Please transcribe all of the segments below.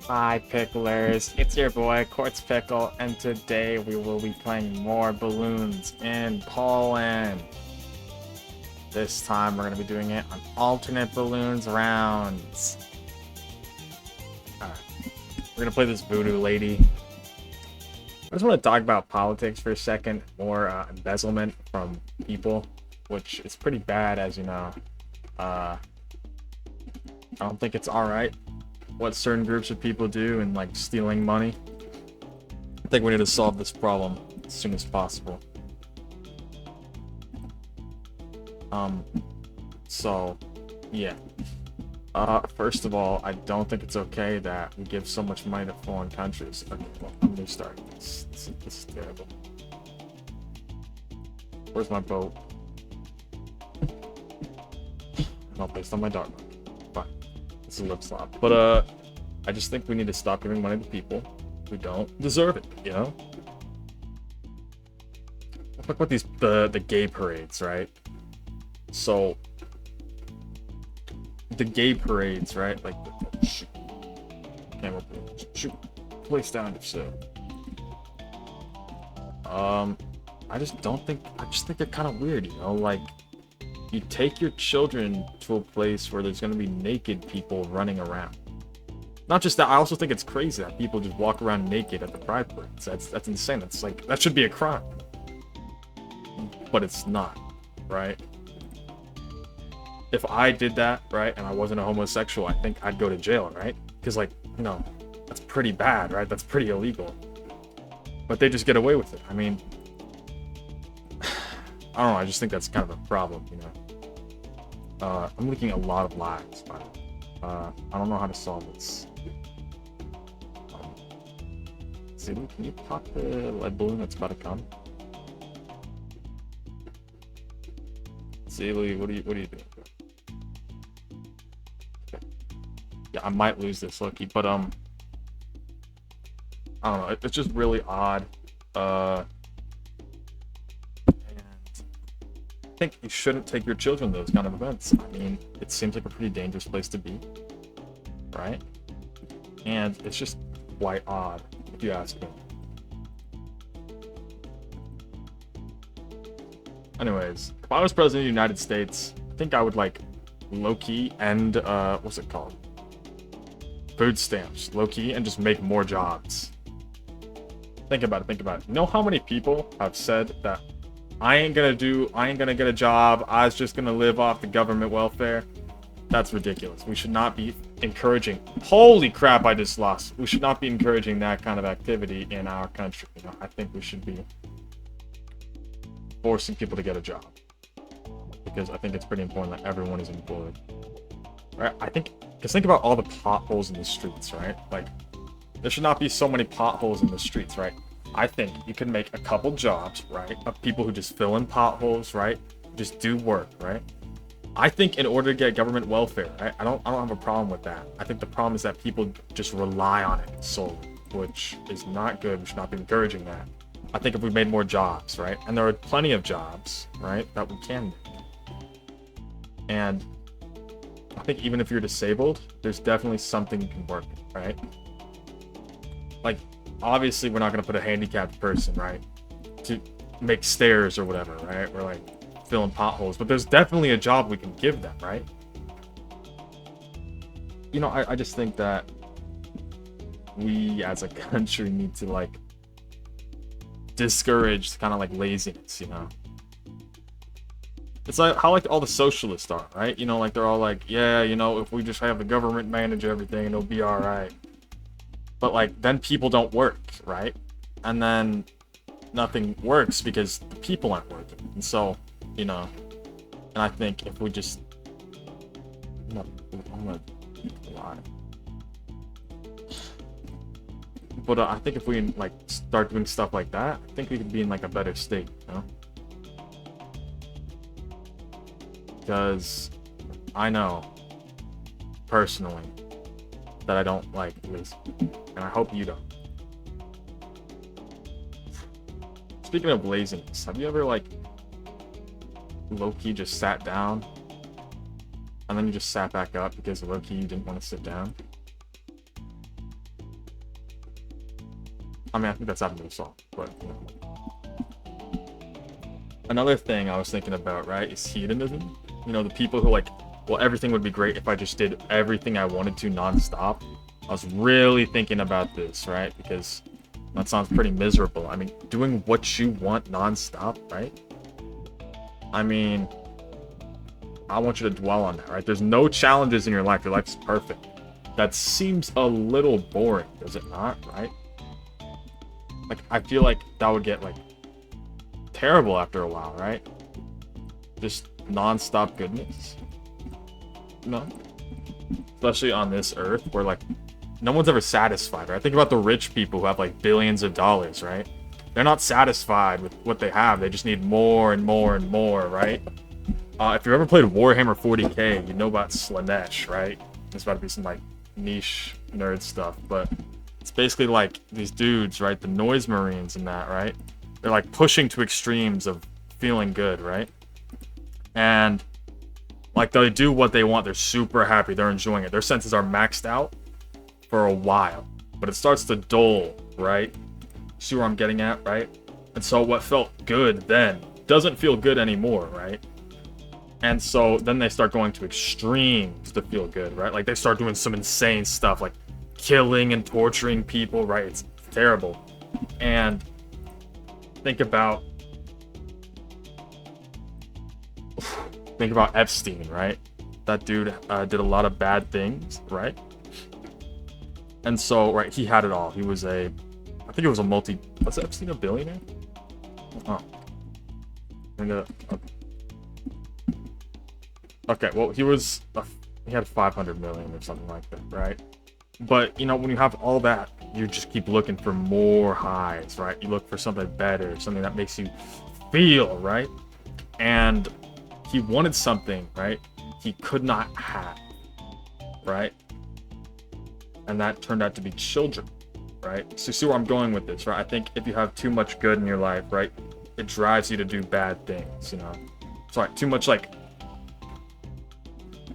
Hi Picklers, it's your boy Quartz Pickle, and today we will be playing more balloons in Poland. This time we're going to be doing it on alternate balloons rounds. Alright, we're going to play this voodoo lady. I just want to talk about politics for a second, more embezzlement from people, which is pretty bad, as you know. I don't think it's alright what certain groups of people do and like stealing money. I think we need to solve this problem as soon as possible. So yeah. First of all, I don't think it's okay that we give so much money to foreign countries. Okay, well, I'm gonna start. This is terrible. Where's my boat? Not based on my dog. Fine. It's a lip slap. But I just think we need to stop giving money to people who don't deserve it, you know? Look what the gay parades, right? So the gay parades, right? Like shoot. Camera shoot. Place down if so. I just think they're kind of weird, you know, like you take your children to a place where there's going to be naked people running around. Not just that, I also think it's crazy that people just walk around naked at the pride parades. That's insane. That's like, that should be a crime. But it's not, right? If I did that, right, and I wasn't a homosexual, I think I'd go to jail, right? Because, like, you know, that's pretty bad, right? That's pretty illegal. But they just get away with it. I mean, I don't know, I just think that's kind of a problem, you know? I'm leaking a lot of lives, but I don't know how to solve this. Can you pop the lead balloon that's about to come? Zaylee, what are you doing? Okay. Yeah, I might lose this, Loki, but I don't know. It's just really odd. And I think you shouldn't take your children to those kind of events. I mean, it seems like a pretty dangerous place to be, right? And it's just quite odd, if you ask me. Anyways, if I was president of the United States, I think I would like low-key end what's it called? Food stamps, low-key, and just make more jobs. Think about it. You know how many people have said that I ain't gonna get a job, I was just gonna live off the government welfare? That's ridiculous. We should not be encouraging. Holy crap, I just lost. We should not be encouraging that kind of activity in our country. You know, I think we should be forcing people to get a job. Because I think it's pretty important that everyone is employed. Right? I think, because think about all the potholes in the streets, right? Like, there should not be so many potholes in the streets, right? I think you can make a couple jobs, right? Of people who just fill in potholes, right? Just do work, right? I think in order to get government welfare, right? I don't have a problem with that. I think the problem is that people just rely on it solely, which is not good. We should not be encouraging that. I think if we made more jobs, right? And there are plenty of jobs, right? That we can make. And I think even if you're disabled, there's definitely something you can work with, right? Like, obviously we're not going to put a handicapped person, right, to make stairs or whatever, right? We're like filling potholes, but there's definitely a job we can give them, right? You know, I just think that we as a country need to like discourage kind of like laziness, you know? It's like how like all the socialists are, right? You know, like they're all like, yeah, you know, if we just have the government manage everything, it'll be all right. But like then people don't work, right? And then nothing works because the people aren't working. And so, you know, and I think if we just I'm gonna lie. But I think if we like start doing stuff like that, I think we could be in like a better state, you know? Because I know personally that I don't like lazy, and I hope you don't. Speaking of laziness, have you ever like low-key just sat down and then you just sat back up because low-key you didn't want to sit down? I mean, I think that's happened to us all, but, you know. Another thing I was thinking about, right, is hedonism. You know, the people who like, well, everything would be great if I just did everything I wanted to nonstop. I was really thinking about this, right, because that sounds pretty miserable. I mean, doing what you want nonstop, right? I mean, I want you to dwell on that, right? There's no challenges in your life. Your life's perfect. That seems a little boring, does it not, right? Like, I feel like that would get, like, terrible after a while, right? Just non-stop goodness. No. Especially on this earth where, like, no one's ever satisfied, right? Think about the rich people who have, like, billions of dollars, right? They're not satisfied with what they have. They just need more and more and more, right? If you've ever played Warhammer 40k, you know about Slanesh, right? It's about to be some, like, niche nerd stuff, but it's basically like these dudes, right? The noise marines and that, right? They're like pushing to extremes of feeling good, right? And like they do what they want. They're super happy. They're enjoying it. Their senses are maxed out for a while, but it starts to dull, right? See where I'm getting at, right? And so what felt good then doesn't feel good anymore, right? And so then they start going to extremes to feel good, right? Like they start doing some insane stuff like killing and torturing people, right? It's terrible. And think about Epstein, right? That dude did a lot of bad things, right? And so, right, he had it all. He was I think it was was Epstein a billionaire? Oh. Okay, well, he had 500 million or something like that, right? But, you know, when you have all that, you just keep looking for more highs, right? You look for something better, something that makes you feel, right? And he wanted something, right? He could not have, right? And that turned out to be children, right? So see where I'm going with this, right? I think if you have too much good in your life, right, it drives you to do bad things, you know? Sorry, too much, like,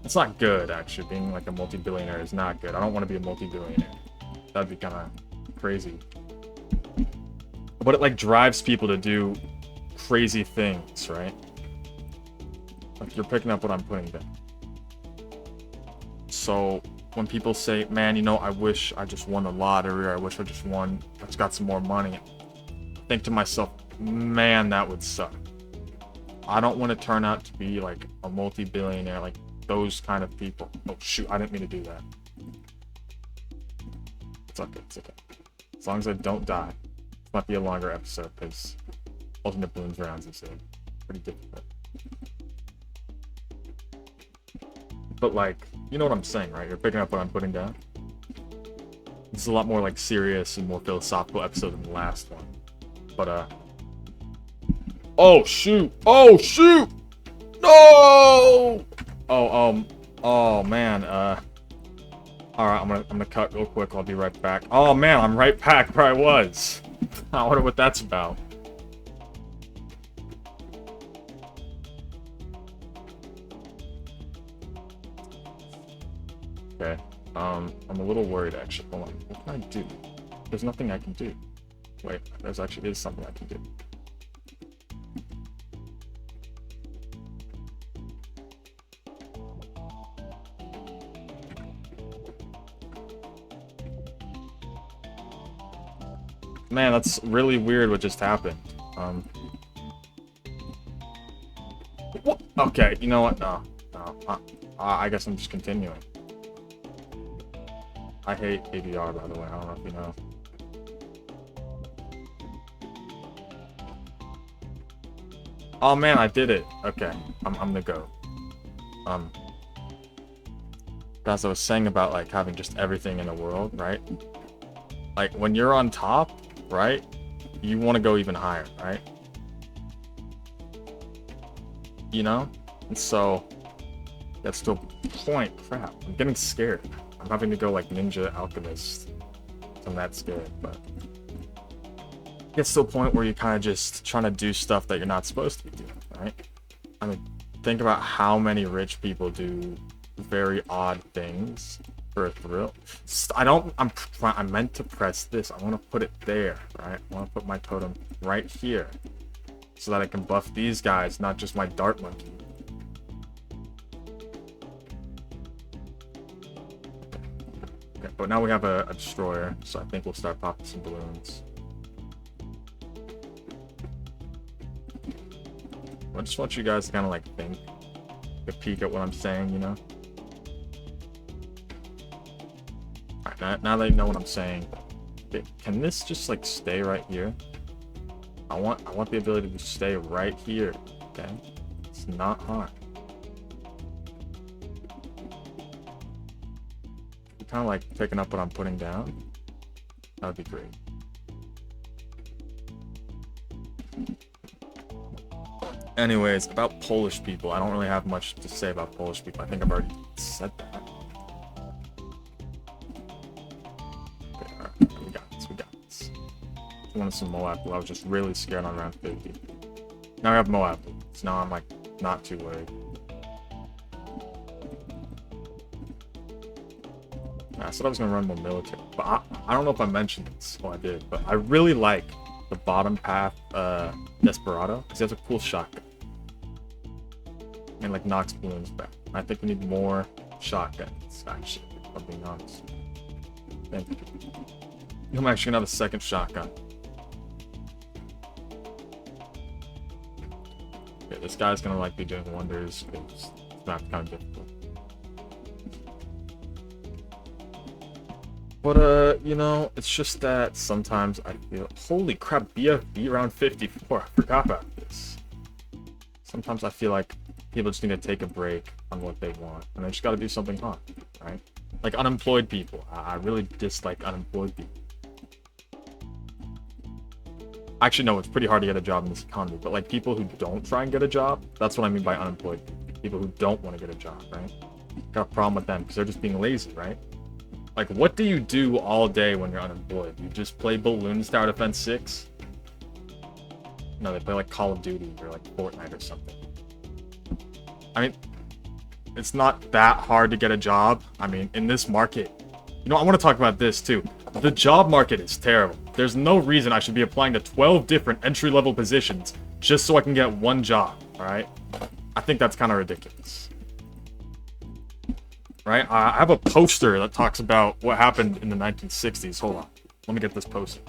it's not good, actually. Being like a multi-billionaire is not good. I don't want to be a multi-billionaire. That'd be kind of crazy. But it like drives people to do crazy things, right? Like you're picking up what I'm putting down. So when people say, man, you know, I wish I just won the lottery, or I wish I just got some more money, I think to myself, man, that would suck. I don't want to turn out to be like a multi-billionaire, like those kind of people. Oh shoot, I didn't mean to do that. It's okay, it's okay. As long as I don't die. This might be a longer episode because alternate bloons rounds is pretty difficult. But like, you know what I'm saying, right? You're picking up what I'm putting down. This is a lot more like serious and more philosophical episode than the last one. But oh shoot! Oh shoot! No! Oh man, alright, I'm gonna cut real quick, I'll be right back. Oh man, I'm right back where I was. I wonder what that's about. Okay, I'm a little worried actually. Hold on, what can I do? There's nothing I can do. Wait, there's actually something I can do. Man, that's really weird what just happened. What? Okay, you know what? No. I guess I'm just continuing. I hate AVR, by the way. I don't know if you know. Oh man, I did it. Okay, I'm gonna go. As I was saying about like having just everything in the world, right? Like when you're on top, right? You want to go even higher, right? You know? And so that's to a point. Crap, I'm getting scared. I'm having to go like Ninja Alchemist. I'm that scared, but it gets to a point where you're kind of just trying to do stuff that you're not supposed to be doing, right? I mean, think about how many rich people do very odd things For a thrill. I meant to press this. I want to put it there, right? I want to put my totem right here. So that I can buff these guys, not just my dart monkey. Okay, but now we have a destroyer, so I think we'll start popping some balloons. I just want you guys to kind of like think, a peek at what I'm saying, you know? Alright, now that you know what I'm saying, okay, can this just like stay right here? I want the ability to stay right here, okay? It's not hard. Kind of like picking up what I'm putting down. That would be great. Anyways, about Polish people, I don't really have much to say about Polish people. I think I've already said that. Okay, alright, we got this, we got this. I wanted some Moab blue. I was just really scared on round 50. Now we have Moab blue, so now I'm like not too worried. I said I was gonna run more military, but I don't know if I mentioned this. Oh, I did, but I really like the bottom path Desperado because he has a cool shotgun and like knocks balloons back. I think we need more shotguns, actually, if I'm being honest. Thank you. I'm actually gonna have a second shotgun. Okay, this guy's gonna like be doing wonders. It's not kind of difficult. But, you know, it's just that sometimes I feel... Holy crap, BFB round 54. I forgot about this. Sometimes I feel like people just need to take a break on what they want. And they just gotta do something hard, right? Like unemployed people. I really dislike unemployed people. Actually, no, it's pretty hard to get a job in this economy. But, like, people who don't try and get a job, that's what I mean by unemployed people. People who don't want to get a job, right? Got a problem with them because they're just being lazy, right? Like, what do you do all day when you're unemployed? You just play Bloons Tower Defense 6? No, they play, like, Call of Duty or, like, Fortnite or something. I mean, it's not that hard to get a job. I mean, in this market... You know, I want to talk about this, too. The job market is terrible. There's no reason I should be applying to 12 different entry-level positions just so I can get one job, alright? I think that's kind of ridiculous. Right? I have a poster that talks about what happened in the 1960s. Hold on. Let me get this poster.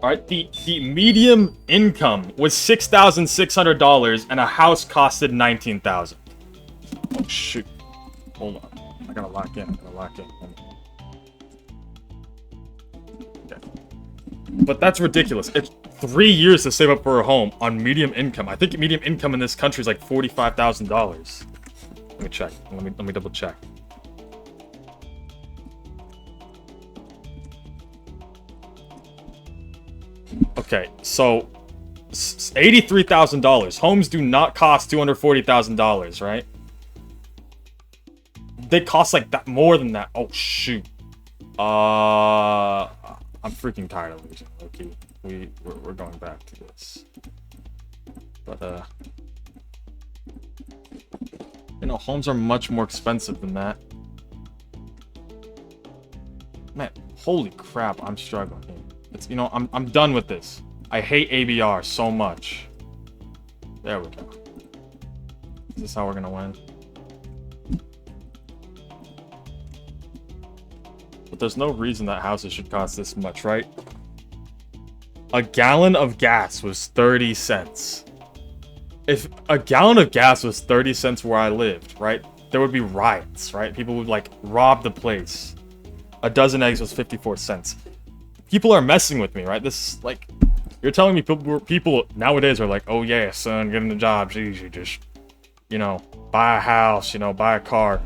Alright, the medium income was $6,600 and a house costed $19,000. Oh shoot. Hold on. I gotta lock in. Okay. But that's ridiculous. It's 3 years to save up for a home on medium income. I think medium income in this country is like $45,000. Let me check. Let me double check. Okay, so $83,000. Homes do not cost $240,000, right? They cost like that, more than that. Oh shoot. I'm freaking tired of losing. Okay, we're going back to this. But you know, homes are much more expensive than that. Man, holy crap, I'm struggling here. It's, you know, I'm done with this. I hate ABR so much. There we go. Is this how we're gonna win? But there's no reason that houses should cost this much, right? A gallon of gas was 30 cents. If a gallon of gas was 30 cents where I lived, right? There would be riots, right? People would, like, rob the place. A dozen eggs was 54 cents. People are messing with me, right? This is, like... You're telling me people nowadays are like, oh yeah, son, getting a job's easy. Just, you know, buy a house, you know, buy a car.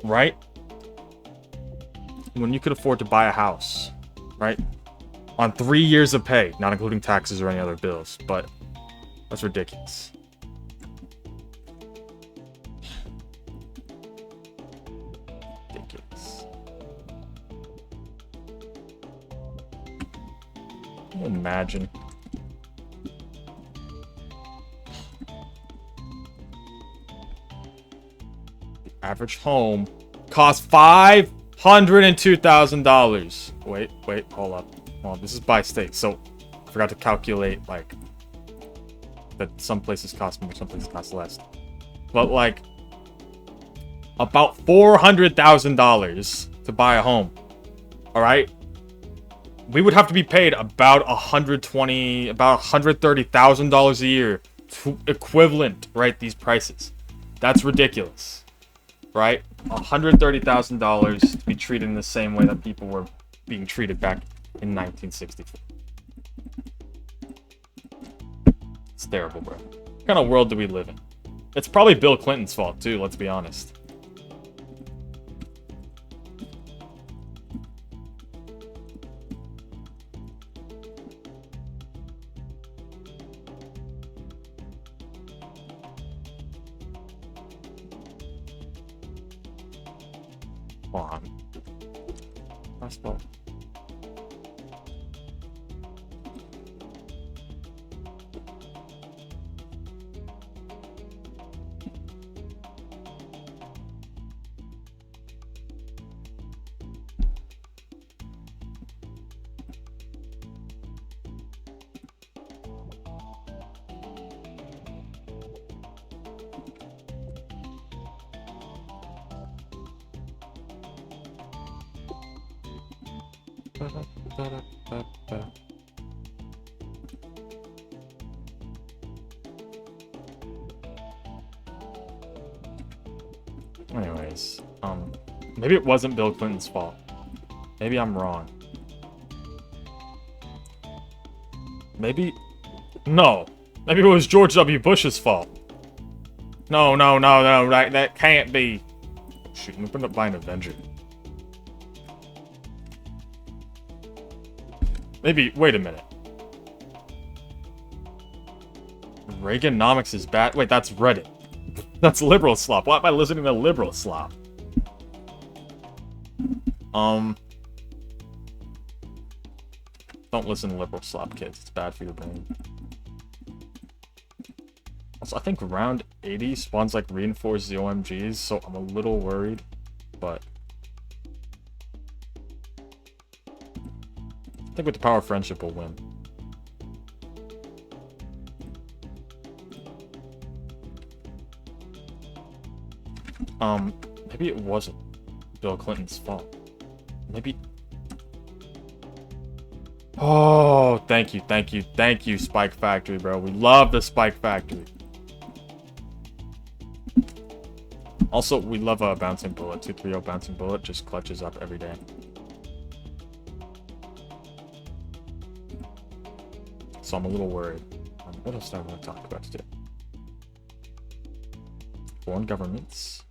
Right? When you could afford to buy a house, right? On 3 years of pay, not including taxes or any other bills, but that's ridiculous. Can you imagine? The average home costs $502,000. Wait, hold up. Well, this is by state, so I forgot to calculate, like, that some places cost more, some places cost less. But, like, about $400,000 to buy a home. Alright? We would have to be paid about $130,000 a year to equivalent, right, these prices. That's ridiculous. Right? $130,000 to be treated in the same way that people were being treated back in 1964. It's terrible, bro. What kind of world do we live in? It's probably Bill Clinton's fault, too, let's be honest. Hold on. Fastball. Anyways, maybe it wasn't Bill Clinton's fault. Maybe I'm wrong. Maybe... No. Maybe it was George W. Bush's fault. No, that can't be. Shoot, I'm gonna buy an Avenger. Maybe, wait a minute. Reaganomics is bad. Wait, that's Reddit. That's liberal slop. Why am I listening to liberal slop? Don't listen to liberal slop, kids. It's bad for your brain. Also, I think round 80 spawns like reinforced ZOMGs, so I'm a little worried, but I think with the power of friendship we'll win. Maybe it wasn't Bill Clinton's fault. Maybe... Oh, thank you, Spike Factory, bro. We love the Spike Factory. Also, we love a bouncing bullet. 230 bouncing bullet just clutches up every day. So I'm a little worried. What else do I want to talk about today? Foreign governments.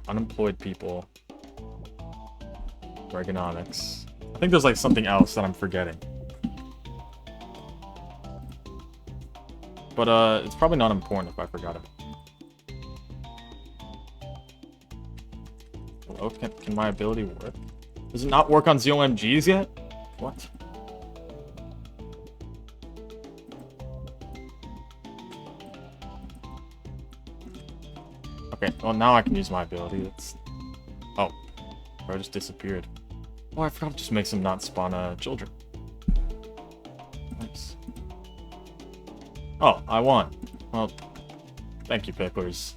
Unemployed people. Reaganomics. I think there's like something else that I'm forgetting. But it's probably not important if I forgot it. Hello, can my ability work? Does it not work on ZOMGs yet? What? Okay, well now I can use my ability. It's... Oh. Bro just disappeared. Oh, I forgot to just make some not spawn children. Nice. Oh, I won. Well, thank you, Picklers.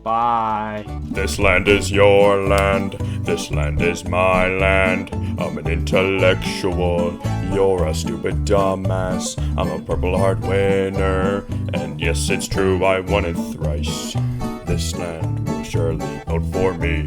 Bye. This land is your land. This land is my land. I'm an intellectual. You're a stupid dumbass. I'm a Purple Heart winner. And yes, it's true, I won it thrice. This land will surely vote for me.